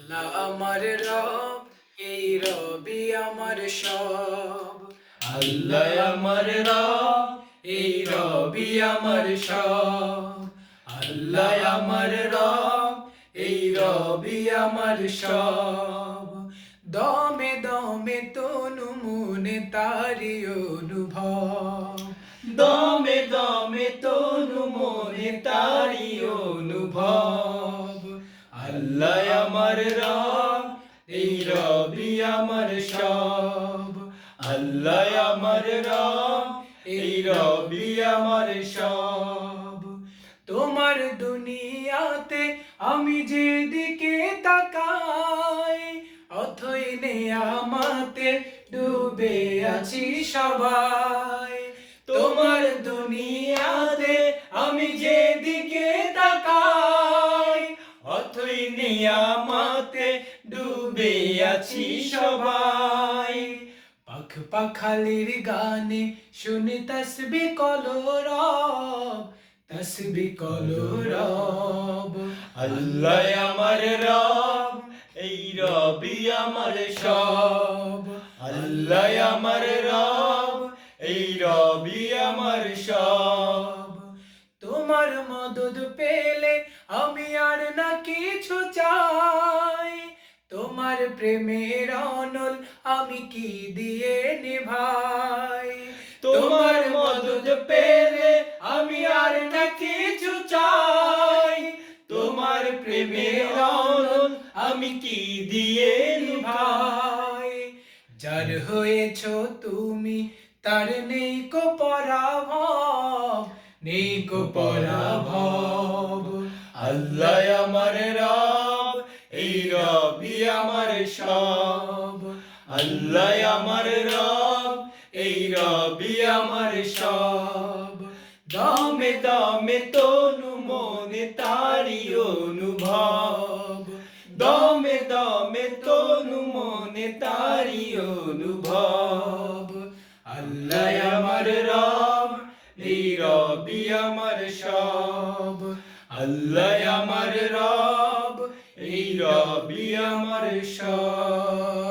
আল্লাহ আমার রব, এই রবি আমার সব। আল্লাহ আমার রব, এই রবি আমার সব। আল্লাহ আমার রব, এই রবি আমার সব। দমে দমে তনু মনে তারি অনুভব। দমে দমে তনু মনে তারি অনুভব। আল্লাহ আমার রব, এই রবি আমার সব। আল্লাহ আমার রব, এই রবি আমার সব। তোমার দুনিয়াতে আমি যেদিকে তাকাই, অথই নেয়ামতে ডুবে আছি সবাই। তোমার দুনিয়াতে আমি যেদিকে তাকাই, অথই নিয়ামতে ডুবে আছি সবাই। পাখ পাখালির গানে শুনি তসবি কলরব, তসবি কলরব। আল্লাহ আমার রব, এই রবি আমার সব। আল্লাহ আমার রব, এই রবি আমার সব। তোমার মদদ পেলে আমি আর না কিছু চাই। তোমার প্রেমের অনল আমি কি দিয়ে নিভাই। তোমার মদদ পেলে আমি আর না কিছু চাই। তোমার প্রেমের অনল আমি কি দিয়ে নিভাই। যার হয়েছ তুমি তার নেই কো পরাভব, নেই কো পরাভব। আল্লাহ আমার রব, এই রবি আমার সব। আল্লাহ আমার রব, এই রবি আমার সব। দমে দমে তনু মনে তারি অনুভব। দমে দমে তনু মনে তারি অনুভব। আল্লাহ আমার রব, এই রবি আমার সব। আল্লাহ আমার রব, এই রবি আমার সব।